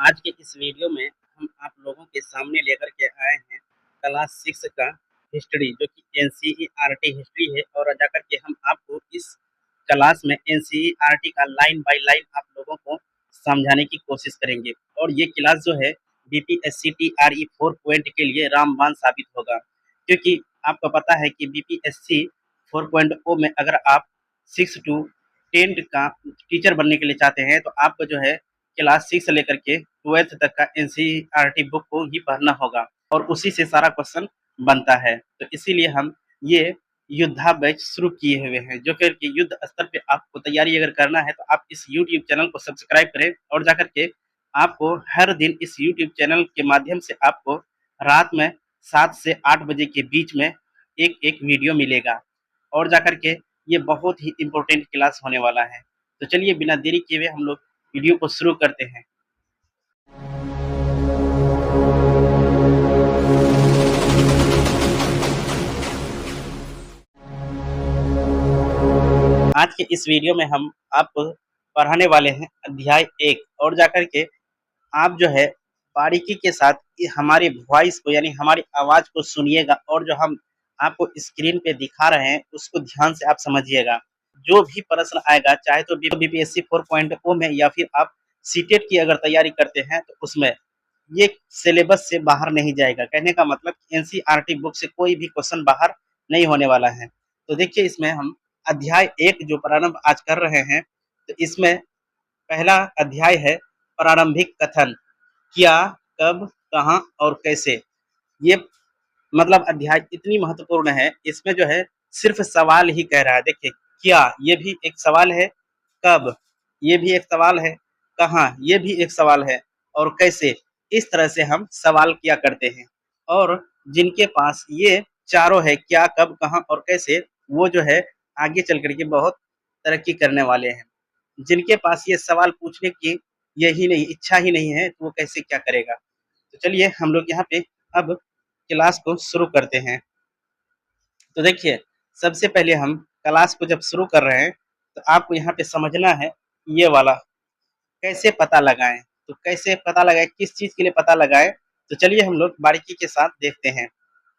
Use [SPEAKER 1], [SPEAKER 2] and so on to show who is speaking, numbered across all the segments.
[SPEAKER 1] आज के इस वीडियो में हम आप लोगों के सामने लेकर के आए हैं क्लास 6 का हिस्ट्री, जो कि एनसीईआरटी हिस्ट्री है। और जाकर के हम आपको इस क्लास में एनसीईआरटी का लाइन बाय लाइन आप लोगों को समझाने की कोशिश करेंगे। और ये क्लास जो है बीपीएससी टीआरई 4 पॉइंट के लिए रामबाण साबित होगा, क्योंकि आपको पता है कि बीपीएससी 4.0 में अगर आप 6 टू 10 का टीचर बनने के लिए चाहते हैं तो आपको जो है क्लास 6 से लेकर के 12th तक का एनसीईआरटी बुक को ही पढ़ना होगा और उसी से सारा क्वेश्चन बनता है। तो इसीलिए हम ये युद्धा बैच शुरू किए हुए हैं, जो कि युद्ध स्तर पे आपको तैयारी अगर करना है तो आप इस यूट्यूब चैनल को सब्सक्राइब करें। और जाकर के आपको हर दिन इस यूट्यूब चैनल के माध्यम से आपको रात में 7 से 8 बजे के बीच में एक एक वीडियो मिलेगा। और जाकर के ये बहुत ही इम्पोर्टेंट क्लास होने वाला है। तो चलिए बिना देरी किए हुए हम लोग वीडियो को शुरू करते हैं। आज के इस वीडियो में हम आपको पढ़ाने वाले हैं अध्याय 1। और जाकर के आप जो है बारीकी के साथ हमारी वॉइस को यानी हमारी आवाज़ को सुनिएगा, और जो हम आपको स्क्रीन पे दिखा रहे हैं उसको ध्यान से आप समझिएगा। जो भी प्रश्न आएगा, चाहे तो बीपीएससी 4.0 में या फिर आप सीटेट की अगर तैयारी करते हैं तो उसमें ये सिलेबस से बाहर नहीं जाएगा। कहने का मतलब एनसीईआरटी बुक से कोई भी क्वेश्चन बाहर नहीं होने वाला है। तो देखिए, इसमें हम अध्याय 1 जो प्रारंभ आज कर रहे हैं, तो इसमें पहला अध्याय है प्रारंभिक कथन। क्या, कब, कहाँ और कैसे। ये मतलब अध्याय इतनी महत्वपूर्ण है, इसमें जो है सिर्फ सवाल ही कह रहा है। देखिए, क्या ये भी एक सवाल है, कब ये भी एक सवाल है, कहाँ ये भी एक सवाल है, और कैसे। इस तरह से हम सवाल किया करते हैं। और जिनके पास ये चारों है, क्या, कब, कहाँ और कैसे, वो जो है आगे चल करके बहुत तरक्की करने वाले हैं। जिनके पास ये सवाल पूछने की यही नहीं, इच्छा ही नहीं है, तो वो कैसे क्या करेगा। तो चलिए हम लोग यहाँ पे अब क्लास को शुरू करते हैं। तो देखिए, सबसे पहले हम क्लास को जब शुरू कर रहे हैं तो आपको यहाँ पे समझना है ये वाला कैसे पता लगाएं। तो कैसे पता लगाएं, किस चीज़ के लिए पता लगाएं, तो चलिए हम लोग बारीकी के साथ देखते हैं।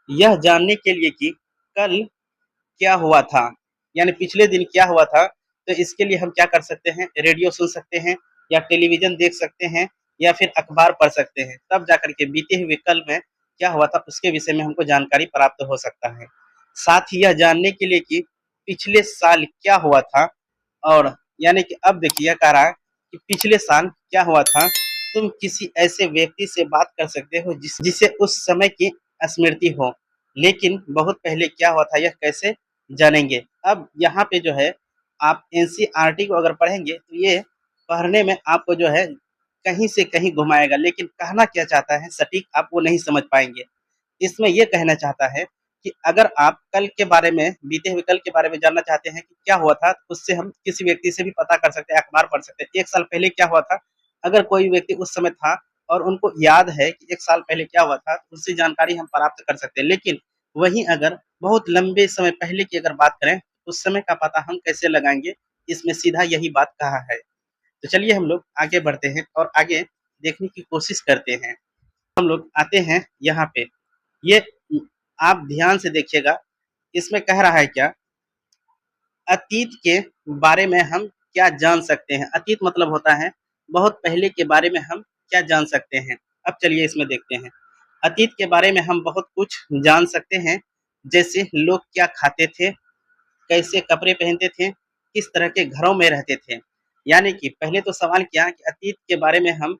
[SPEAKER 1] यह जानने के लिए कि कल क्या हुआ था, यानी पिछले दिन क्या हुआ था, तो इसके लिए हम क्या कर सकते हैं, रेडियो सुन सकते हैं या टेलीविजन देख सकते हैं या फिर अखबार पढ़ सकते हैं। तब जाकर के बीते हुए कल में क्या हुआ था उसके विषय में हमको जानकारी प्राप्त हो सकता है। साथ ही यह जानने के लिए कि पिछले साल क्या हुआ था, और यानी कि अब देखिए यह कह रहा है कि पिछले साल क्या हुआ था। तुम किसी ऐसे व्यक्ति से बात कर सकते हो जिसे उस समय की स्मृति हो, लेकिन बहुत पहले क्या हुआ था यह कैसे जानेंगे। अब यहाँ पे जो है आप एनसीईआरटी को अगर पढ़ेंगे तो ये पढ़ने में आपको जो है कहीं से कहीं घुमाएगा, लेकिन कहना क्या चाहता है सटीक आप वो नहीं समझ पाएंगे। इसमें ये कहना चाहता है कि अगर आप कल के बारे में, बीते हुए कल के बारे में जानना चाहते हैं कि क्या हुआ था, तो उससे हम किसी व्यक्ति से भी पता कर सकते हैं, अखबार पढ़ सकते हैं। 1 साल पहले क्या हुआ था, अगर कोई व्यक्ति उस समय था और उनको याद है कि 1 साल पहले क्या हुआ था, तो उससे जानकारी हम प्राप्त कर सकते हैं। लेकिन वहीं अगर बहुत लंबे समय पहले की अगर बात करें, उस समय का पता हम कैसे लगाएंगे, इसमें सीधा यही बात कहा है। तो चलिए हम लोग आगे बढ़ते हैं और आगे देखने की कोशिश करते हैं। हम लोग आते हैं यहाँ पे, ये आप ध्यान से देखिएगा। इसमें कह रहा है क्या, अतीत के बारे में हम क्या जान सकते हैं। अतीत मतलब होता है बहुत पहले के बारे में हम क्या जान सकते हैं। अब चलिए इसमें देखते हैं। अतीत के बारे में हम बहुत कुछ जान सकते हैं, जैसे लोग क्या खाते थे, कैसे कपड़े पहनते थे, किस तरह के घरों में रहते थे। यानी कि पहले तो सवाल किया कि अतीत के बारे में हम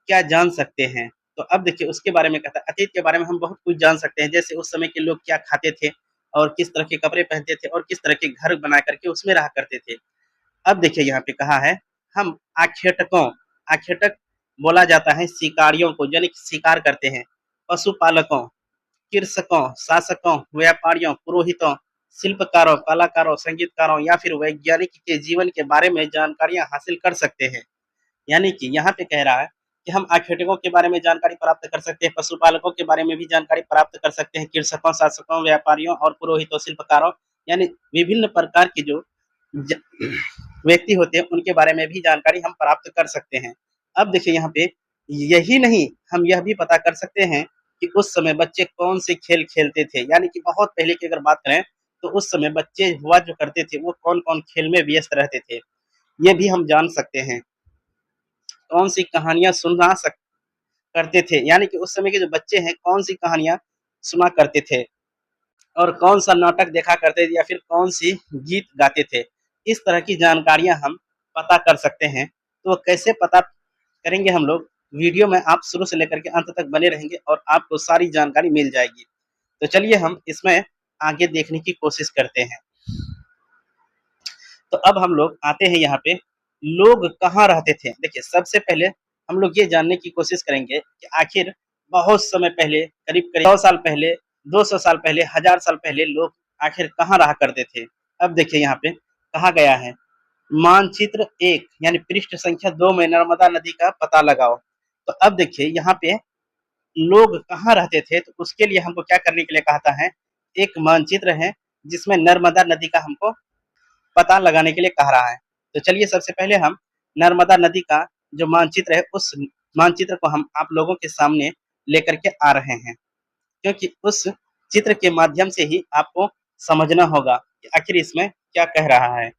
[SPEAKER 1] क्या जान सकते हैं। तो अब देखिए उसके बारे में कहता है, अतीत के बारे में हम बहुत कुछ जान सकते हैं, जैसे उस समय के लोग क्या खाते थे और किस तरह के कपड़े पहनते थे और किस तरह के घर बना करके उसमें रहा करते थे। अब देखिए यहाँ पे कहा है, हम आखेटकों, आखेटक बोला जाता है शिकारियों को, यानी कि शिकार करते हैं, पशुपालकों, कृषकों, शासकों, व्यापारियों, पुरोहितों, शिल्पकारों, कलाकारों, संगीतकारों या फिर वैज्ञानिक के जीवन के बारे में जानकारियां हासिल कर सकते हैं। यानी कि यहाँ पे कह रहा है कि हम आखेटकों के बारे में जानकारी प्राप्त कर सकते हैं, पशुपालकों के बारे में भी जानकारी प्राप्त कर सकते हैं, कृषकों, शासकों, व्यापारियों और पुरोहितों, शिल्पकारों, यानी विभिन्न प्रकार के जो व्यक्ति होते हैं उनके बारे में भी जानकारी हम प्राप्त कर सकते हैं। अब देखिए यहाँ पे यही नहीं, हम यह भी पता कर सकते हैं कि उस समय बच्चे कौन से खेल खेलते थे, यानी कि बहुत पहले की अगर बात करें तो उस समय बच्चे हुआ जो करते थे वो कौन-कौन खेल में व्यस्त रहते थे, ये भी हम जान सकते हैं। कौन सी कहानियाँ सुना सक करते थे, यानी कि उस समय के जो बच्चे हैं कौन सी कहानियाँ सुना करते थे और कौन सा नाटक देखा करते थे या फिर कौन सी गीत गाते थे। इस तरह की जानकारियाँ हम पता कर सकते हैं। तो कैसे पता करेंगे हम लोग? वीडियो में आप शुरू से लेकर के अंत तक बने रहेंगे और आपको सारी जानकारी मिल जाएगी। तो चलिए हम इसमें आगे देखने की कोशिश करते हैं। तो अब हम लोग आते हैं यहाँ पे, लोग कहाँ रहते थे? देखिए, सबसे पहले हम लोग ये जानने की कोशिश करेंगे कि आखिर बहुत समय पहले, करीब-करीब 100 साल पहले, 200 साल पहले, 1000 साल पहले लोग आखिर कहाँ रहा करते थे? अब देखिए यहाँ पे कहा गया है, मानचित्र 1 यानी पृष्ठ संख्या 2 में नर्मदा नदी का पता लगाओ। तो अब देखिए यहाँ पे लोग कहाँ रहते थे, तो उसके लिए हमको क्या करने के लिए कहा था है, एक मानचित्र है जिसमें नर्मदा नदी का हमको पता लगाने के लिए कह रहा है। तो चलिए सबसे पहले हम नर्मदा नदी का जो मानचित्र है उस मानचित्र को हम आप लोगों के सामने लेकर के आ रहे हैं, क्योंकि उस चित्र के माध्यम से ही आपको समझना होगा कि आखिर इसमें क्या कह रहा है।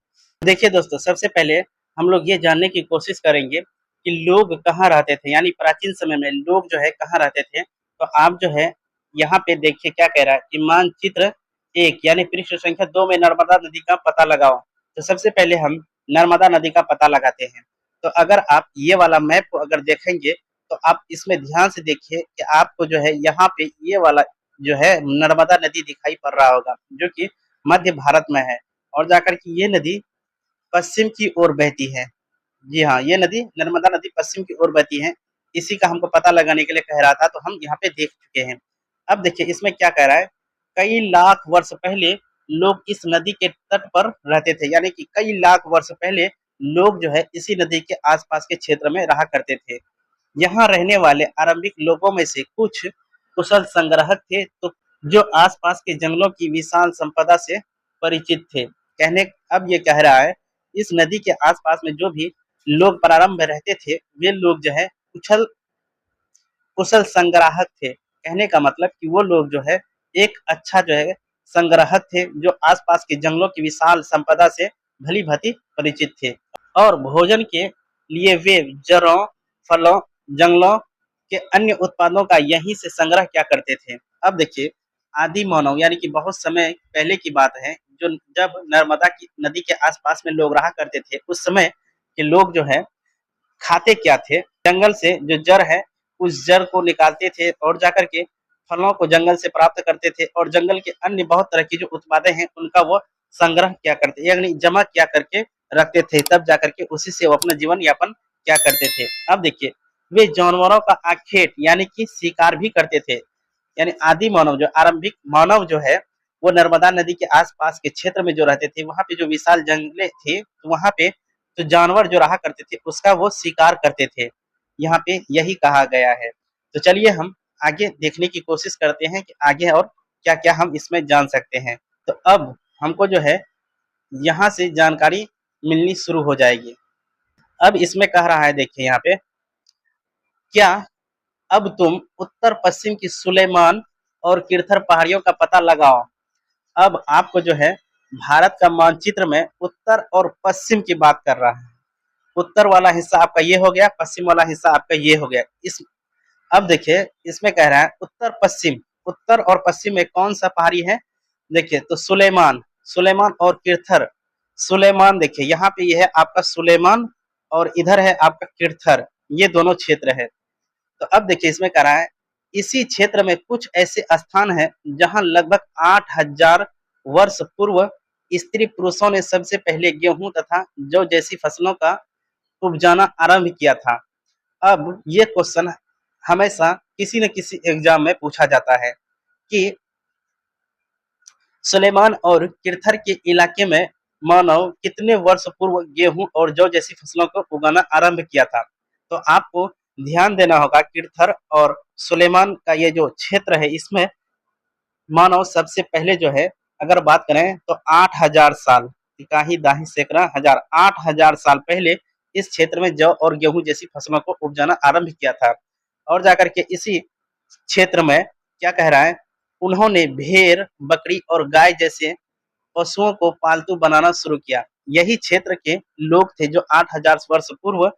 [SPEAKER 1] देखिए दोस्तों, सबसे पहले हम लोग ये जानने की कोशिश करेंगे कि लोग कहाँ रहते थे, यानी प्राचीन समय में लोग जो है कहाँ रहते थे। तो आप जो है यहाँ पे देखिए क्या कह रहा है कि मानचित्र 1 यानी पृष्ठ संख्या 2 में नर्मदा नदी का पता लगाओ। तो सबसे पहले हम नर्मदा नदी का पता लगाते हैं। तो अगर आप ये वाला मैप को अगर देखेंगे तो आप इसमें ध्यान से देखिए कि आपको जो है यहाँ पे ये वाला जो है नर्मदा नदी दिखाई पड़ रहा होगा, जो कि मध्य भारत में है और जाकर के ये नदी पश्चिम की ओर बहती है। जी हाँ, ये नदी नर्मदा नदी पश्चिम की ओर बहती है। इसी का हमको पता लगाने के लिए कह रहा था, तो हम यहाँ पे देख चुके हैं। अब देखिए इसमें क्या कह रहा है, कई लाख वर्ष पहले लोग इस नदी के तट पर रहते थे, यानी कि कई लाख वर्ष पहले लोग जो है इसी नदी के आस-पास के क्षेत्र में रहा करते थे। यहाँ रहने वाले आरंभिक लोगों में से कुछ कुशल संग्राहक थे, तो जो आसपास के जंगलों की विशाल संपदा से परिचित थे। कहने अब ये कह रहा है, इस नदी के आसपास में जो भी लोग प्रारंभ में रहते थे, वे लोग जो है कुशल संग्राहक थे। कहने का मतलब कि वो लोग जो है एक अच्छा जो है संग्राहक थे, जो आसपास के जंगलों की विशाल संपदा से भली-भांति परिचित थे और भोजन के लिए वे जड़ों, फलों, जंगलों के अन्य उत्पादों का यहीं से संग्रह किया करते थे। अब देखिए, आदि मानव यानी कि बहुत समय पहले की बात है, जो जब नर्मदा की नदी के आसपास में लोग रहा करते थे, उस समय के लोग जो है खाते क्या थे, जंगल से जो जड़ है उस जड़ को निकालते थे और जाकर के फलों को जंगल से प्राप्त करते थे और जंगल के अन्य बहुत तरह की जो उत्पादें हैं उनका वो संग्रह किया करते, यानी जमा किया करके रखते थे, तब जाकर के उसी से वो अपना जीवन यापन क्या करते थे। अब देखिए, वे जानवरों का आखेट यानी कि शिकार भी करते थे, यानी आदि मानव जो आरंभिक मानव जो है वो नर्मदा नदी के आसपास के क्षेत्र में जो रहते थे, वहां पे जो विशाल जंगलें थे, तो वहां पे तो जानवर जो रहा करते थे उसका वो शिकार करते थे। यहाँ पे यही कहा गया है। तो चलिए हम आगे देखने की कोशिश करते हैं कि आगे और क्या-क्या हम इसमें जान सकते हैं। तो अब हमको जो है यहाँ से जानकारी मिलनी शुरू हो जाएगी। अब इसमें कह रहा है, देखिए यहाँ पे, क्या अब तुम उत्तर पश्चिम की सुलेमान और किरथर पहाड़ियों का पता लगाओ। अब आपको जो है भारत का मानचित्र में उत्तर और पश्चिम की बात कर रहा है। उत्तर वाला हिस्सा आपका ये हो गया, पश्चिम वाला हिस्सा आपका ये हो गया। इस अब देखिए इसमें कह रहा है उत्तर पश्चिम, उत्तर और पश्चिम में कौन सा पहाड़ी है? देखिए तो सुलेमान, सुलेमान और किरथर। सुलेमान देखिए यहाँ पे ये है आपका सुलेमान और इधर है आपका किरथर, ये दोनों क्षेत्र है। तो अब देखिए इसमें कह रहा है, इसी क्षेत्र में कुछ ऐसे स्थान हैं जहां लगभग 8000 वर्ष पूर्व स्त्री पुरुषों ने सबसे पहले गेहूं तथा जौ जैसी फसलों का उपजाना आरंभ किया था। अब ये क्वेश्चन हमेशा किसी न किसी एग्जाम में पूछा जाता है कि सुलेमान और किरथर के इलाके में मानव कितने वर्ष पूर्व गेहूं और जौ जैसी फसलों को उगाना आरंभ किया था। तो आपको ध्यान देना होगा, किरथर और सुलेमान का ये जो क्षेत्र है इसमें मानव सबसे पहले जो है अगर बात करें तो 8000 साल, इकाही दाही सैकड़ा हजार, 8000 साल पहले इस क्षेत्र में जौ और गेहूं जैसी फसलों को उपजाना आरंभ किया था। और जाकर के इसी क्षेत्र में क्या कह रहा है, उन्होंने भेड़, बकरी और गाय जैसे पशुओं को पालतू बनाना शुरू किया। यही क्षेत्र के लोग थे जो 8,000 वर्ष पूर्व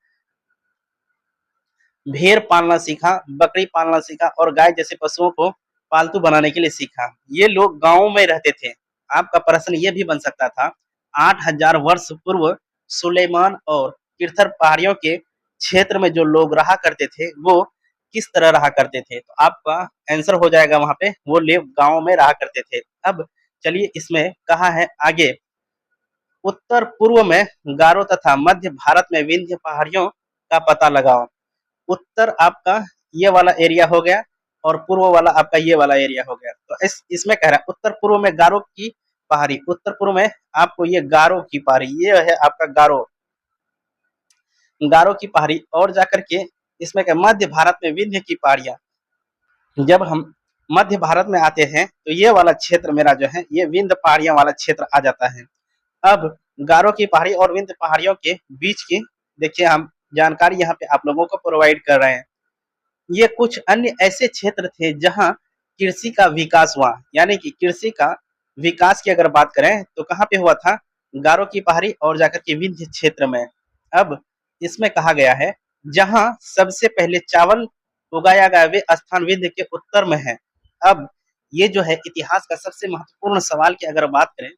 [SPEAKER 1] भेड़ पालना सीखा, बकरी पालना सीखा और गाय जैसे पशुओं को पालतू बनाने के लिए सीखा। ये लोग गाँव में रहते थे। आपका प्रश्न ये भी बन सकता था, 8,000 वर्ष पूर्व सुलेमान और किर्थर पहाड़ियों के क्षेत्र में जो लोग रहा करते थे, वो किस तरह रहा करते थे? तो आपका आंसर हो जाएगा वहाँ पे, वो लोग गाँव में रहा करते थे। अब चलिए इसमें कहा है आगे, उत्तर पूर्व में गारो तथा मध्य भारत में विंध्य पहाड़ियों का पता लगाओ। उत्तर आपका ये वाला एरिया हो गया और पूर्व वाला आपका ये वाला एरिया हो गया। तो इसमें कह रहा है उत्तर पूर्व में गारो की पहाड़ी, उत्तर पूर्व में आपको ये गारो की पहाड़ी, ये है आपका गारो, गारो की पहाड़ी। और जाकर के इसमें क्या, मध्य भारत में विंध्य की पहाड़ियां। जब हम मध्य भारत में आते हैं तो ये वाला क्षेत्र मेरा जो है ये विंध्य पहाड़ियां वाला क्षेत्र आ जाता है। अब गारो की पहाड़ी और विंध्य पहाड़ियों के बीच की देखिए हम जानकारी यहाँ पे आप लोगों को प्रोवाइड कर रहे हैं। ये कुछ अन्य ऐसे क्षेत्र थे जहां कृषि का विकास हुआ, यानी कि कृषि का विकास की अगर बात करें तो कहाँ पे हुआ था, गारो की पहाड़ी और जाकर के विंध्य क्षेत्र में। अब इसमें कहा गया है जहां सबसे पहले चावल उगाया गया वे स्थान विंध्य के उत्तर में है। अब ये जो है इतिहास का सबसे महत्वपूर्ण सवाल की अगर बात करें,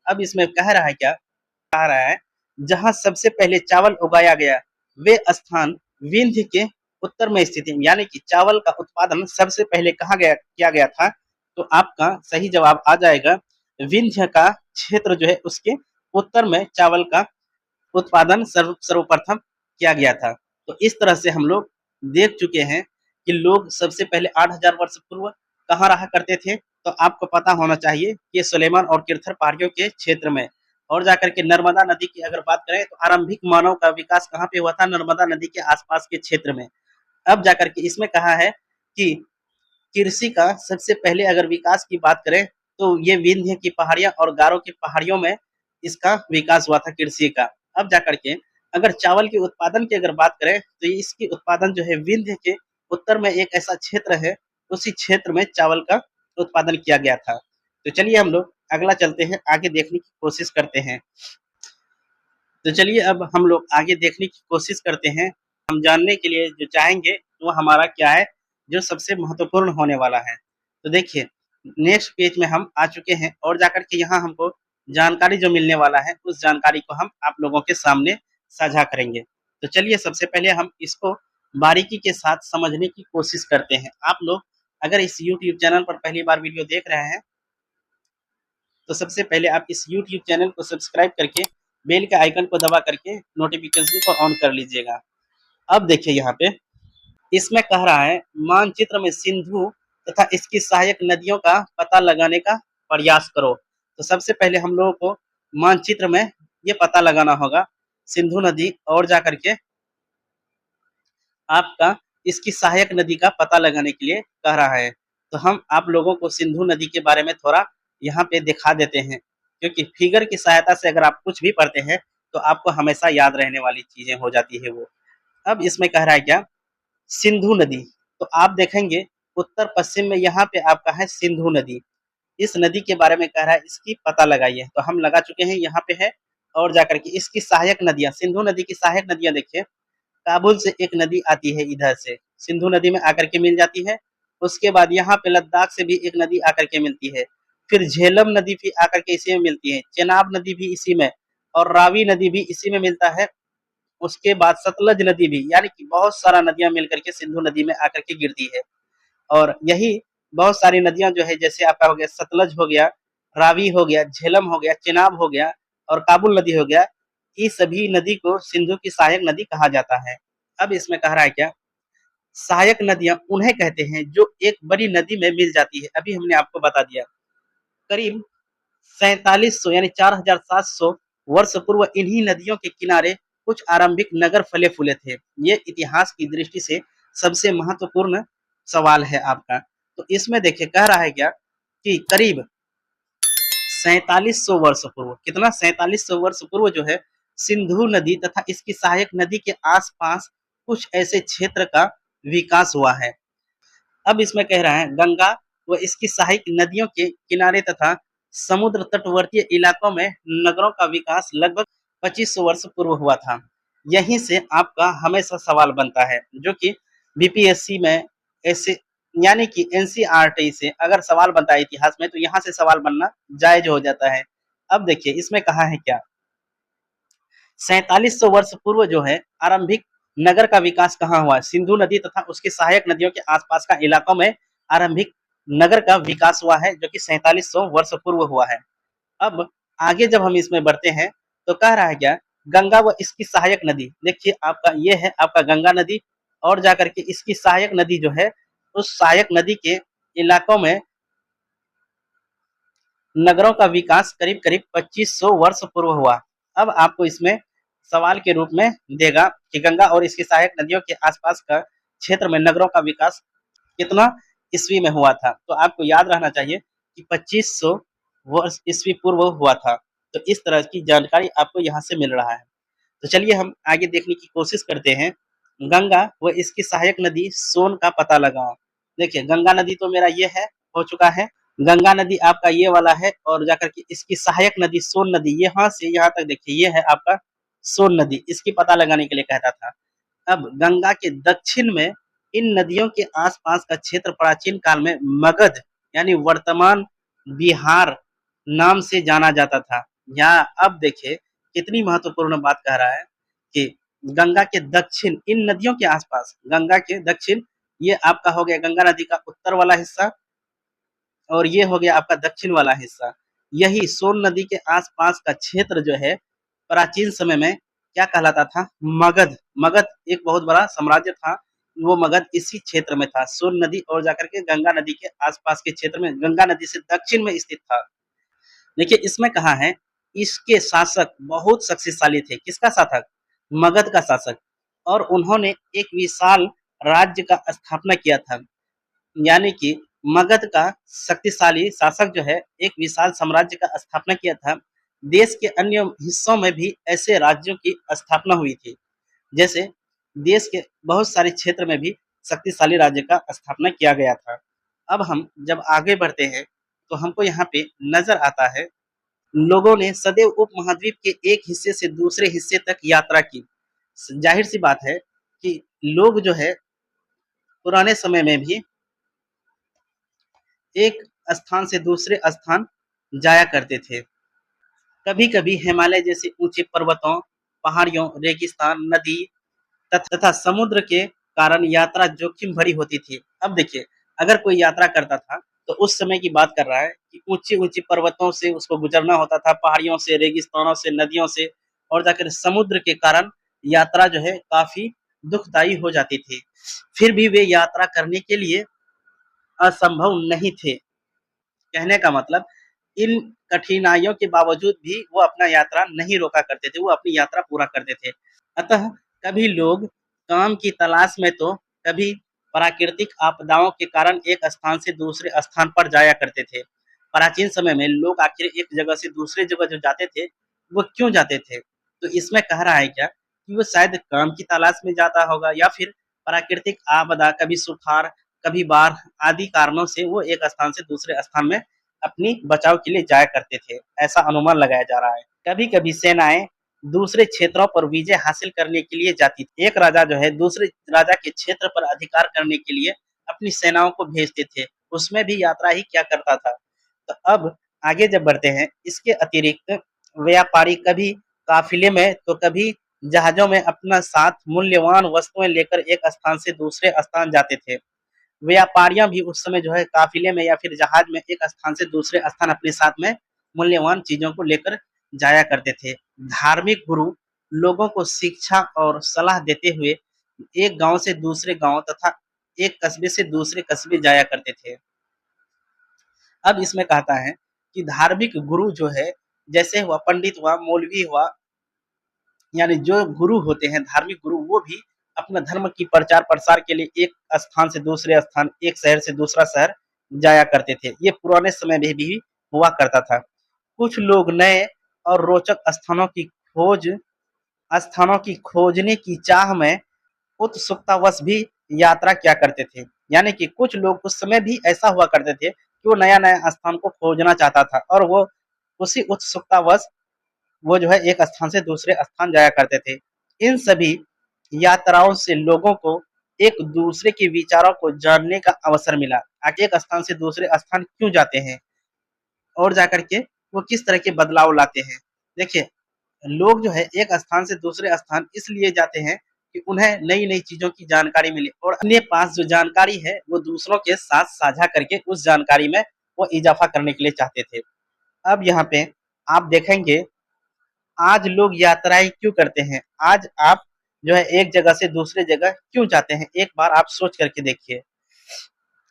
[SPEAKER 1] अब इसमें कह रहा है क्या, कह रहा है जहां सबसे पहले चावल उगाया गया वे स्थान विंध्य के उत्तर में स्थित है, यानी कि चावल का उत्पादन सबसे पहले कहा गया किया गया था। तो आपका सही जवाब आ जाएगा विंध्य का क्षेत्र जो है उसके उत्तर में चावल का उत्पादन सर्वप्रथम किया गया था। तो इस तरह से हम लोग देख चुके हैं कि लोग सबसे पहले 8,000 वर्ष पूर्व कहाँ रहा करते थे। तो आपको पता होना चाहिए कि सुलेमान और किर्थर पहाड़ियों के क्षेत्र में। और जाकर के नर्मदा नदी की अगर बात करें तो आरंभिक मानव का विकास कहाँ पे हुआ था, नर्मदा नदी के आसपास के क्षेत्र में। अब जाकर के इसमें कहा है कि कृषि का सबसे पहले अगर विकास की बात करें तो ये विंध्य की पहाड़ियां और गारो की पहाड़ियों में इसका विकास हुआ था कृषि का। अब जाकर के अगर चावल के उत्पादन की अगर बात करें तो इसकी उत्पादन जो है विंध्य के उत्तर में एक ऐसा क्षेत्र है, उसी क्षेत्र में चावल का उत्पादन किया गया था। तो चलिए हम लोग अगला चलते हैं, आगे देखने की कोशिश करते हैं। तो चलिए अब हम लोग आगे देखने की कोशिश करते हैं। हम जानने के लिए जो चाहेंगे वो हमारा क्या है, जो सबसे महत्वपूर्ण होने वाला है। तो देखिए नेक्स्ट पेज में हम आ चुके हैं और जाकर के यहाँ हमको जानकारी जो मिलने वाला है उस जानकारी को हम आप लोगों के सामने साझा करेंगे। तो चलिए सबसे पहले हम इसको बारीकी के साथ समझने की कोशिश करते हैं। आप लोग अगर इस YouTube चैनल पर पहली बार वीडियो देख रहे हैं तो सबसे पहले आप इस YouTube चैनल को सब्सक्राइब करके बेल के आइकन को दबा करके नोटिफिकेशन को ऑन कर लीजिएगा। अब देखिए यहाँ पे इसमें कह रहा है मानचित्र में सिंधु तथा इसकी सहायक नदियों का पता लगाने का प्रयास करो। तो सबसे पहले हम लोगों को मानचित्र में ये पता लगाना होगा सिंधु नदी और जाकर के आपका इसकी सहायक नदी का पता लगाने के लिए कह रहा है। तो हम आप लोगों को सिंधु नदी के बारे में थोड़ा यहाँ पे दिखा देते हैं, क्योंकि फिगर की सहायता से अगर आप कुछ भी पढ़ते हैं तो आपको हमेशा याद रहने वाली चीजें हो जाती है वो। अब इसमें कह रहा है क्या, सिंधु नदी। तो आप देखेंगे उत्तर पश्चिम में यहाँ पे आपका है सिंधु नदी। इस नदी के बारे में कह रहा है इसकी पता लगाइए। तो हम लगा चुके हैं, यहाँ पे है। और जाकर के इसकी सहायक नदियां, सिंधु नदी की सहायक नदियां देखिए, काबुल से एक नदी आती है इधर से, सिंधु नदी में आकर के मिल जाती है। उसके बाद यहाँ पे लद्दाख से भी एक नदी आकर के मिलती है। फिर झेलम नदी भी आकर के इसी में मिलती है, चेनाब नदी भी इसी में, और रावी नदी भी इसी में मिलता है। उसके बाद सतलज नदी भी, यानी कि बहुत सारा नदियां मिलकर के सिंधु नदी में आकर के गिरती है। और यही बहुत सारी नदियां जो है, जैसे आपका हो गया सतलज हो गया, रावी हो गया, झेलम हो गया, चेनाब हो गया और काबुल नदी हो गया, ये सभी नदी को सिंधु की सहायक नदी कहा जाता है। अब इसमें कह रहा है क्या, सहायक नदियां उन्हें कहते हैं जो एक बड़ी नदी में मिल जाती है। अभी हमने आपको बता दिया करीब 4700 यानी 4700 वर्ष पूर्व इन्हीं नदियों के किनारे कुछ आरंभिक नगर फले फूले थे। ये इतिहास की दृष्टि से सबसे महत्वपूर्ण सवाल है आपका। तो इसमें देखिए कह रहा है क्या कि करीब 4700 वर्ष पूर्व, कितना 4700 वर्ष पूर्व जो है सिंधु नदी तथा इसकी सहायक नदी के आसपास कुछ ऐसे क्षेत्र का विकास हुआ है। अब इसमें कह रहा है गंगा व इसकी सहायक नदियों के किनारे तथा समुद्र तटवर्तीय इलाकों में नगरों का विकास लगभग 2500 वर्ष पूर्व हुआ था। यहीं से आपका हमेशा सवाल बनता है, जो कि बीपीएससी में ऐसे यानी कि एनसीईआरटी से अगर सवाल बनता है इतिहास में, तो यहाँ से सवाल बनना जायज हो जाता है। अब देखिए इसमें कहा है क्या, 4700 वर्ष पूर्व जो है आरंभिक नगर का विकास कहाँ हुआ? सिंधु नदी तथा उसके सहायक नदियों के आसपास का इलाकों में आरंभिक नगर का विकास हुआ है, जो कि 4700 वर्ष पूर्व हुआ है। अब आगे जब हम इसमें बढ़ते हैं तो कह रहा है क्या, गंगा व इसकी सहायक नदी, देखिए आपका ये है आपका गंगा नदी और जाकर के इसकी सहायक नदी जो है, उस सहायक नदी के इलाकों में नगरों का विकास करीब करीब 2500 वर्ष पूर्व हुआ। अब आपको इसमें सवाल के रूप में देगा कि गंगा और इसकी सहायक नदियों के आसपास का क्षेत्र में नगरों का विकास कितना ईस्वी में हुआ था? तो आपको याद रहना चाहिए कि 2500 वर्ष ईस्वी पूर्व हुआ था। तो इस तरह की जानकारी आपको यहाँ से मिल रहा है। तो चलिए हम आगे देखने की कोशिश करते हैं। गंगा व इसकी सहायक नदी सोन का पता लगाओ। देखिए गंगा नदी तो मेरा ये है, हो चुका है। गंगा नदी आपका ये वाला है और जाकर के इसकी सहायक नदी सोन नदी, यहाँ से यहाँ तक देखिए ये है आपका सोन नदी, इसकी पता लगाने के लिए कहता था। अब गंगा के दक्षिण में इन नदियों के आसपास का क्षेत्र प्राचीन काल में मगध यानी वर्तमान बिहार नाम से जाना जाता था। यहाँ अब देखिए कितनी महत्वपूर्ण बात कह रहा है कि गंगा के दक्षिण इन नदियों के आसपास, गंगा के दक्षिण ये आपका हो गया गंगा नदी का उत्तर वाला हिस्सा और ये हो गया आपका दक्षिण वाला हिस्सा। यही सोन नदी के आसपास का क्षेत्र जो है प्राचीन समय में क्या कहलाता था? मगध। मगध एक बहुत बड़ा साम्राज्य था, वो मगध इसी क्षेत्र में था, सोन नदी और जाकर के गंगा नदी के आसपास के क्षेत्र में, गंगा नदी से दक्षिण में स्थित था। देखिए इसमें कहा है इसके शासक बहुत शक्तिशाली थे। किसका शासक? मगध का शासक। और उन्होंने एक विशाल राज्य का स्थापना किया था, यानी कि मगध का शक्तिशाली शासक जो है एक विशाल साम्राज्य का स्थापना किया था। देश के अन्य हिस्सों में भी ऐसे राज्यों की स्थापना हुई थी, जैसे देश के बहुत सारे क्षेत्र में भी शक्तिशाली राज्य का स्थापना किया गया था। अब हम जब आगे बढ़ते हैं तो हमको यहाँ पे नजर आता है लोगों ने सदैव उपमहाद्वीप के एक हिस्से से दूसरे हिस्से तक यात्रा की। जाहिर सी बात है कि लोग जो है पुराने समय में भी एक स्थान से दूसरे स्थान जाया करते थे। कभी कभी हिमालय जैसे ऊंचे पर्वतों, पहाड़ियों, रेगिस्तान, नदी तथा समुद्र के कारण यात्रा जोखिम भरी होती थी। अब देखिए अगर कोई यात्रा करता था तो उस समय की बात कर रहा है कि ऊंची ऊंची पर्वतों से उसको गुजरना होता था, पहाड़ियों से, रेगिस्तानों से, नदियों से और जाकर समुद्र के कारण यात्रा जो है काफी दुखदायी हो जाती थी। फिर भी वे यात्रा करने के लिए असंभव नहीं थे। कहने का मतलब इन कठिनाइयों के बावजूद भी वो अपना यात्रा नहीं रोका करते थे, वो अपनी यात्रा पूरा करते थे। अतः कभी लोग काम की तलाश में तो कभी प्राकृतिक आपदाओं के कारण एक स्थान से दूसरे स्थान पर जाया करते थे। प्राचीन समय में लोग आखिर एक जगह से दूसरे जगह जो जाते थे वो क्यों जाते थे? तो इसमें कह रहा है क्या कि वो शायद काम की तलाश में जाता होगा या फिर प्राकृतिक आपदा, कभी सुखाड़, कभी बाढ़ आदि कारणों से वो एक स्थान से दूसरे स्थान में अपनी बचाव के लिए जाया करते थे, ऐसा अनुमान लगाया जा रहा है। कभी कभी सेनाएं दूसरे क्षेत्रों पर विजय हासिल करने के लिए जाती थी। एक राजा जो है दूसरे राजा के क्षेत्र पर अधिकार करने के लिए अपनी सेनाओं को भेजते थे, उसमें भी यात्रा ही क्या करता था। तो अब आगे जब बढ़ते हैं, इसके अतिरिक्त व्यापारी कभी काफिले में तो कभी जहाजों में अपना साथ मूल्यवान वस्तुएं लेकर एक स्थान से दूसरे स्थान जाते थे। व्यापारियां भी उस समय जो है काफिले में या फिर जहाज में एक स्थान से दूसरे स्थान अपने साथ में मूल्यवान चीजों को लेकर जाया करते थे। धार्मिक गुरु लोगों को शिक्षा और सलाह देते हुए एक गांव से दूसरे गांव तथा एक कस्बे से दूसरे कस्बे जाया करते थे। अब इसमें कहता है कि धार्मिक गुरु जो है, जैसे हुआ पंडित हुआ, मौलवी हुआ, यानी जो गुरु होते हैं धार्मिक गुरु, वो भी अपना धर्म की प्रचार प्रसार के लिए एक स्थान से दूसरे स्थान, एक शहर से दूसरा शहर जाया करते थे। ये पुराने समय में भी हुआ करता था। कुछ लोग नए और रोचक स्थानों की खोजने की चाह में उत्सुकतावश भी यात्रा किया करते थे। यानी कि कुछ लोग उस समय भी ऐसा हुआ करते थे कि वो नया-नया स्थान को खोजना चाहता था और वो उसी उत्सुकतावश वो जो है एक स्थान से दूसरे स्थान जाया करते थे। इन सभी यात्राओं से लोगों को एक दूसरे के विचारों को जानने का अवसर मिला। एक स्थान से दूसरे स्थान क्यों जाते हैं और जाकर के वो किस तरह के बदलाव लाते हैं। देखिए, लोग जो है एक स्थान से दूसरे स्थान इसलिए जाते हैं कि उन्हें नई-नई चीज़ों की जानकारी मिले और अपने पास जो जानकारी है वो दूसरों के साथ साझा करके उस जानकारी में वो इज़ाफ़ा करने के लिए चाहते थे। अब यहाँ पे आप देखेंगे आज लोग यात्राएँ क्यों करते हैं? आज आप जो है एक जगह से दूसरे जगह क्यों जाते हैं? एक बार आप सोच करके देखिए।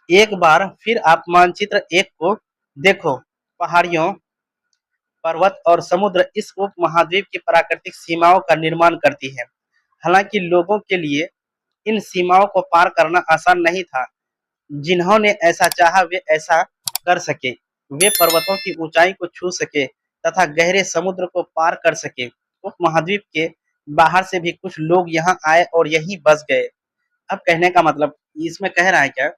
[SPEAKER 1] एक बार फिर आप मानचित्र 1 को देखो, पहाड़ियों, पर्वत और समुद्र इस उपमहाद्वीप की प्राकृतिक सीमाओं का निर्माण करती है। हालाँकि लोगों के लिए इन सीमाओं को पार करना आसान नहीं था। जिन्होंने ऐसा चाहा वे ऐसा कर सके। वे पर्वतों की ऊंचाई को छू सके तथा गहरे समुद्र को पार कर सके। उपमहाद्वीप के बाहर से भी कुछ लोग यहाँ आए और यहीं बस गए। अब कहने का मतलब इसमें कह रहा है क्या,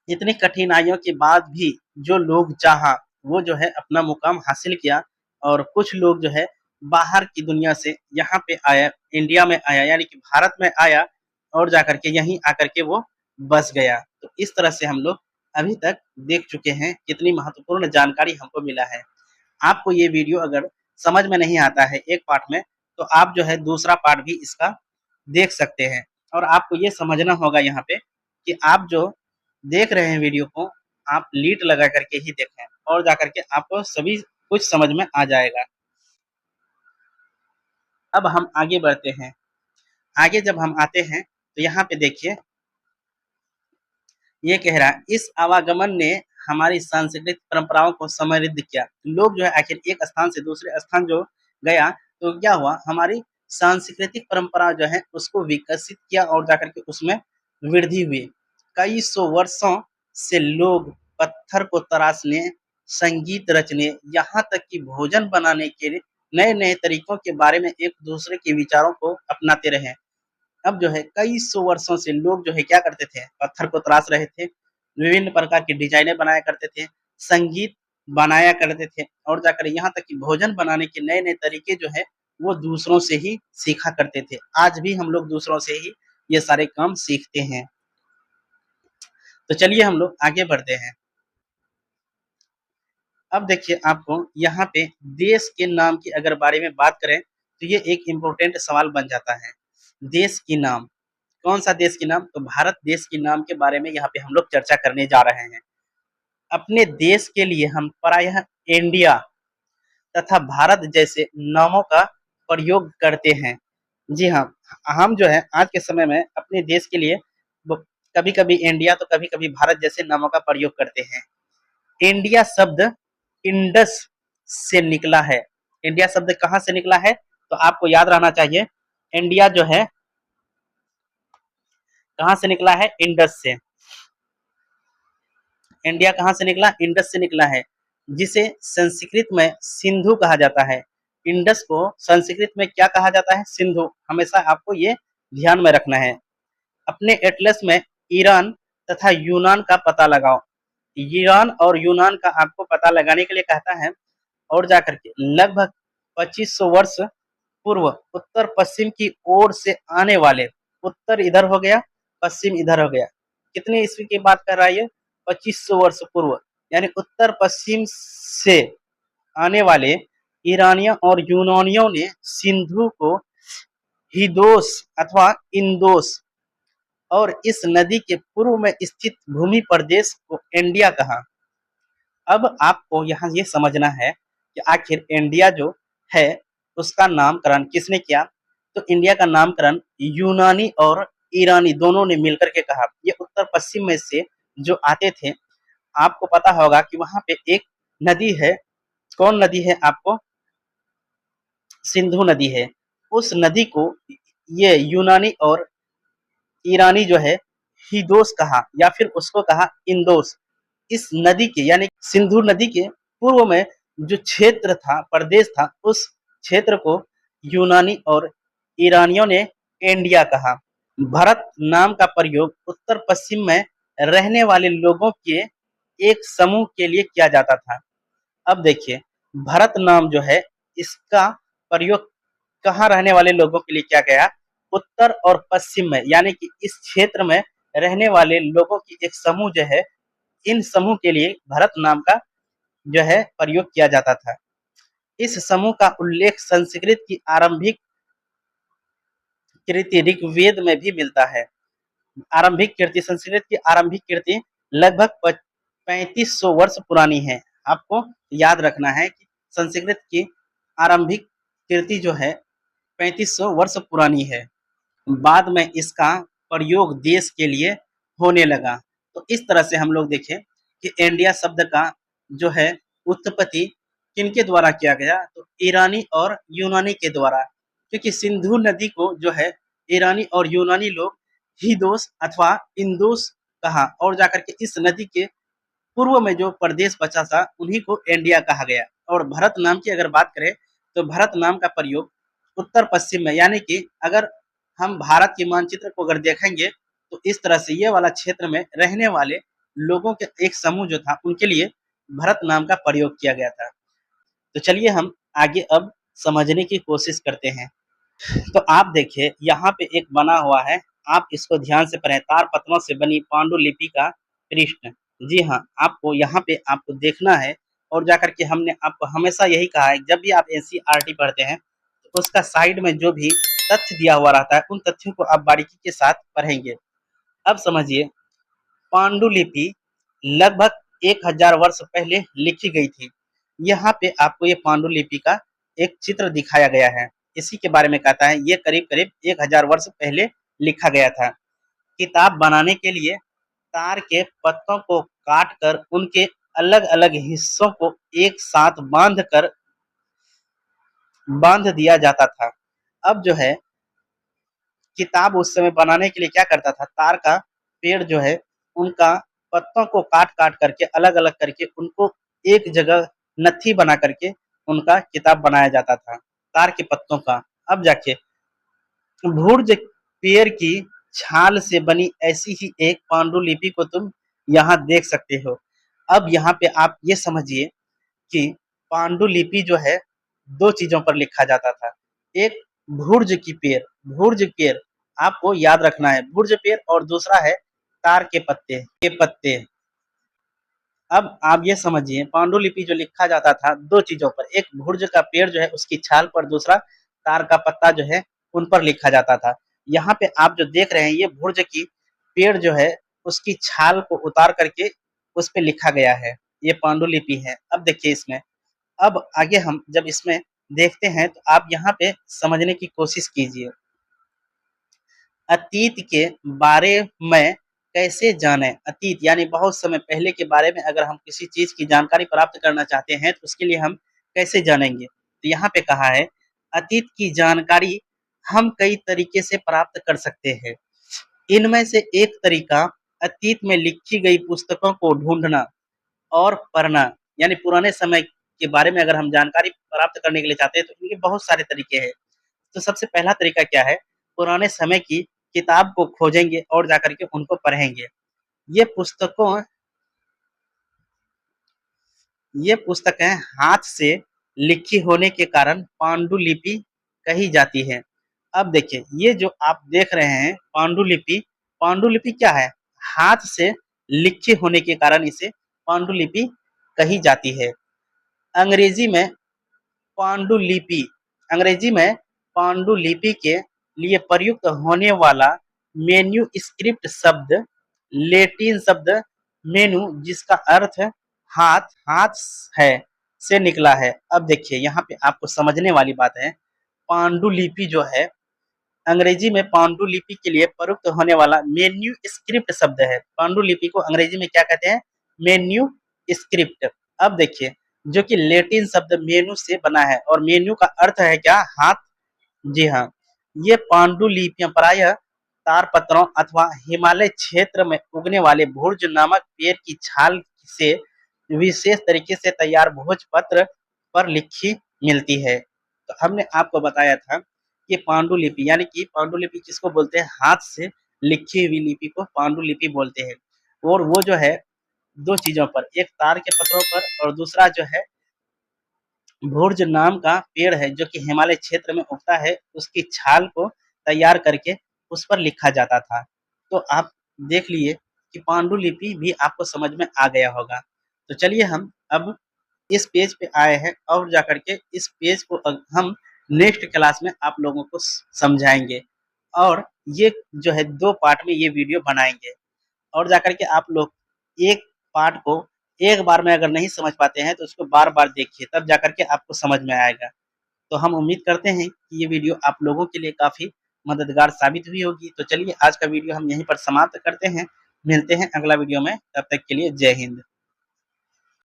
[SPEAKER 1] इतनी कठिनाइयों के बाद भी जो लोग चाहा वो जो है अपना मुकाम हासिल किया और कुछ लोग जो है बाहर की दुनिया से यहाँ पे आया, इंडिया में आया यानी कि भारत में आया और जाकर के यहीं आकर के वो बस गया। तो इस तरह से हम लोग अभी तक देख चुके हैं, कितनी महत्वपूर्ण जानकारी हमको मिला है। आपको ये वीडियो अगर समझ में नहीं आता है एक पार्ट में, तो आप जो है दूसरा पार्ट भी इसका देख सकते हैं और आपको ये समझना होगा यहाँ पे कि आप जो देख रहे हैं वीडियो को, आप लीड लगा करके ही देखें और जाकर के आपको सभी कुछ समझ में आ जाएगा। अब हम आगे बढ़ते हैं। आगे जब हम आते हैं तो यहाँ पे देखिए, ये कह रहा है इस आवागमन ने हमारी सांस्कृतिक परंपराओं को समृद्ध किया। लोग जो है आखिर एक स्थान से दूसरे स्थान जो गया तो क्या हुआ, हमारी सांस्कृतिक परंपरा जो है उसको विकसित किया और जाकर के उसमें वृद्धि हुई। कई सौ वर्षों से लोग पत्थर को तराशने, संगीत रचने, यहाँ तक कि भोजन बनाने के लिए नए-नए तरीकों के बारे में एक दूसरे के विचारों को अपनाते रहे। अब जो है कई सौ वर्षों से लोग जो है क्या करते थे, पत्थर को तराश रहे थे, विभिन्न प्रकार की डिजाइनें बनाया करते थे, संगीत बनाया करते थे और जाकर यहाँ तक कि भोजन बनाने के नए-नए तरीके जो है वो दूसरों से ही सीखा करते थे। आज भी हम लोग दूसरों से ही ये सारे काम सीखते हैं। तो चलिए हम लोग आगे बढ़ते हैं। अब देखिए आपको यहाँ पे देश के नाम की अगर बारे में बात करें तो ये एक इम्पोर्टेंट सवाल बन जाता है। देश के नाम, कौन सा देश के नाम? तो भारत देश के नाम के बारे में यहाँ पे हम लोग चर्चा करने जा रहे हैं। अपने देश के लिए हम प्रायः इंडिया तथा भारत जैसे नामों का प्रयोग करते हैं। जी हाँ, हम जो है आज के समय में अपने देश के लिए कभी-कभी इंडिया तो कभी-कभी भारत जैसे नामों का प्रयोग करते हैं। इंडिया शब्द इंडस से निकला है। इंडिया शब्द कहाँ से निकला है? तो आपको याद रहना चाहिए, इंडिया जो है कहाँ से निकला है? इंडस से। इंडिया कहाँ से निकला? इंडस से निकला है, जिसे संस्कृत में सिंधु कहा जाता है। इंडस को संस्कृत में क्या कहा जाता है? सिंधु। हमेशा आपको ये ध्यान में रखना है। अपने एटलस में ईरान तथा यूनान का पता लगाओ। ईरान और यूनान का आपको पता लगाने के लिए कहता है और जाकर के लगभग 2500 वर्ष पूर्व उत्तर पश्चिम की ओर से आने वाले, उत्तर इधर हो गया, पश्चिम इधर हो गया। कितने ईस्वी की बात कर रहा है ये? 2500 वर्ष पूर्व, यानी उत्तर पश्चिम से आने वाले ईरानियों और यूनानियों ने सिंधु को हिदोस अथवा इंदोस और इस नदी के पूर्व में स्थित भूमि प्रदेश को इंडिया कहा। अब आपको यहाँ ये समझना है कि आखिर इंडिया जो है उसका नामकरण किसने किया? तो इंडिया का नामकरण यूनानी और ईरानी दोनों ने मिलकर के कहा। ये उत्तर पश्चिम में से जो आते थे, आपको पता होगा कि वहाँ पे एक नदी है। कौन नदी है आपको? सिंधु नदी है। उस नदी को ये यूनानी और ईरानी जो है हिदोस कहा या फिर उसको कहा इंदोस। इस नदी के यानी सिंधु नदी के पूर्व में जो क्षेत्र था, प्रदेश था, उस क्षेत्र को यूनानी और ईरानियों ने इंडिया कहा। भरत नाम का प्रयोग उत्तर पश्चिम में रहने वाले लोगों के एक समूह के लिए किया जाता था। अब देखिए, भरत नाम जो है इसका प्रयोग कहाँ रहने वाले लोगों के लिए किया गया? उत्तर और पश्चिम में, यानी कि इस क्षेत्र में रहने वाले लोगों की एक समूह जो है, इन समूह के लिए भरत नाम का जो है प्रयोग किया जाता था। इस समूह का उल्लेख संस्कृत की आरंभिक कृति ऋग्वेद में भी मिलता है। आरंभिक कीर्ति, संस्कृत की आरंभिक कीर्ति लगभग 3500 वर्ष पुरानी है। आपको याद रखना है कि संस्कृत की आरंभिक कीर्ति जो है 3500 वर्ष पुरानी है। बाद में इसका प्रयोग देश के लिए होने लगा। तो इस तरह से हम लोग देखें कि इंडिया शब्द का जो है उत्पत्ति किनके द्वारा किया गया? तो ईरानी और यूनानी के द्वारा, क्योंकि सिंधु नदी को जो है ईरानी और यूनानी लोग हिदोस अथवा इंदोस कहा, और जाकर के इस नदी के पूर्व में जो प्रदेश बचा था उन्हीं को इंडिया कहा गया। और भरत नाम की अगर बात करें तो भरत नाम का प्रयोग उत्तर पश्चिम में, यानी कि अगर हम भारत के मानचित्र को अगर देखेंगे तो इस तरह से ये वाला क्षेत्र में रहने वाले लोगों के एक समूह जो था उनके लिए भरत नाम का प्रयोग किया गया था। तो चलिए हम आगे अब समझने की कोशिश करते हैं। तो आप देखिए यहाँ पे एक बना हुआ है, आप इसको ध्यान से पढ़ें, तार पत्रों से बनी पांडुलिपि का पृष्ठ। जी हाँ, आपको यहाँ पे आपको देखना है, और जाकर के हमने आपको हमेशा यही कहा है, जब भी आप एनसीईआरटी पढ़ते हैं तो उसका साइड में जो भी तथ्य दिया हुआ रहता है उन तथ्यों को आप बारीकी के साथ पढ़ेंगे। अब समझिए, पांडुलिपि लगभग 1000 वर्ष पहले लिखी गई थी। यहाँ पे आपको ये पांडुलिपि का एक चित्र दिखाया गया है। इसी के बारे में कहता है ये करीब करीब 1000 वर्ष पहले लिखा गया था। किताब बनाने के लिए तार के पत्तों को काट कर उनके अलग अलग हिस्सों को एक साथ बांध दिया जाता था। अब जो है किताब उस समय बनाने के लिए क्या करता था, तार का पेड़ जो है उनका पत्तों को काट काट करके अलग अलग करके उनको एक जगह नत्थी बना करके उनका किताब बनाया जाता था, तार के पत्तों का। अब जाके भुर्ज पेड़ की छाल से बनी ऐसी ही एक पांडुलिपि को तुम यहाँ देख सकते हो। अब यहाँ पे आप ये समझिए कि पांडुलिपि जो है दो चीजों पर लिखा जाता था। एक भुर्ज पेड़ आपको याद रखना है, भुर्ज पेड़, और दूसरा है तार के पत्ते। अब आप ये समझिए पांडुलिपि जो लिखा जाता था दो चीजों पर, एक भुर्ज का पेड़ जो है उसकी छाल पर, दूसरा तार का पत्ता जो है उन पर लिखा जाता था। यहाँ पे आप जो देख रहे हैं ये भुर्ज की पेड़ जो है उसकी छाल को उतार करके उस पे लिखा गया है, ये पांडुलिपि है। अब देखिए इसमें, अब आगे हम जब इसमें देखते हैं तो आप यहाँ पे समझने की कोशिश कीजिए। अतीत के बारे में कैसे जानें? अतीत यानी बहुत समय पहले के बारे में अगर हम किसी चीज की जानकारी प्राप्त करना चाहते हैं तो उसके लिए हम कैसे जानेंगे? तो यहाँ पे कहा है अतीत की जानकारी हम कई तरीके से प्राप्त कर सकते हैं। इनमें से एक तरीका अतीत में लिखी गई पुस्तकों को ढूंढना और पढ़ना, यानी पुराने समय के बारे में अगर हम जानकारी प्राप्त करने के लिए चाहते हैं तो इनके बहुत सारे तरीके हैं। तो सबसे पहला तरीका क्या है? पुराने समय की किताब को खोजेंगे और जाकर के उनको पढ़ेंगे। ये पुस्तकों ये पुस्तकें हाथ से लिखी होने के कारण पांडुलिपि कही जाती है। अब देखिए ये जो आप देख रहे हैं पांडुलिपि, पांडुलिपि क्या है? हाथ से लिखे होने के कारण इसे पांडुलिपि कही जाती है। अंग्रेजी में पांडुलिपि अंग्रेजी में पांडुलिपि के लिए प्रयुक्त होने वाला मेन्यूस्क्रिप्ट शब्द लैटिन शब्द मेनू, जिसका अर्थ हाथ हाथ है, से निकला है। अब देखिए यहाँ पे आपको समझने वाली बात है, पांडुलिपि जो है अंग्रेजी में पांडुलिपि के लिए प्रयुक्त होने वाला मेन्यूस्क्रिप्ट शब्द है। पांडुलिपि को अंग्रेजी में क्या कहते हैं? मेन्यूस्क्रिप्ट। अब देखिए जो कि लैटिन शब्द मेनू से बना है, और मेन्यू का अर्थ है क्या? हाथ। जी हाँ, ये पांडुलिपियां प्रायः तारपत्रों अथवा हिमालय क्षेत्र में उगने वाले भुर्ज नामक पेड़ की छाल से विशेष तरीके से तैयार भोजपत्र पर लिखी मिलती है। तो हमने आपको बताया था ये पांडुलिपि यानी कि पांडुलिपि किसको बोलते हैं, हाथ से लिखी हुई लिपि को पांडुलिपि बोलते हैं। और वो जो है 2 चीज़ों पर, एक तार के पत्रों पर और दूसरा जो है भुर्ज नाम का पेड़ है जो कि हिमालय क्षेत्र में उगता है, उसकी छाल को तैयार करके उस पर लिखा जाता था। तो आप देख लिए कि पांडुलिपि भी आपको समझ में आ गया होगा। तो चलिए हम अब इस पेज पे आए हैं और जाकर के इस पेज को हम नेक्स्ट क्लास में आप लोगों को समझाएँगे और ये जो है 2 पार्ट में ये वीडियो बनाएँगे। और जाकर के आप लोग एक पार्ट को एक बार में अगर नहीं समझ पाते हैं तो उसको बार-बार देखिए, तब जाकर के आपको समझ में आएगा। तो हम उम्मीद करते हैं कि ये वीडियो आप लोगों के लिए काफ़ी मददगार साबित हुई होगी। तो चलिए आज का वीडियो हम यहीं पर समाप्त करते हैं। मिलते हैं अगला वीडियो में, तब तक के लिए जय हिंद।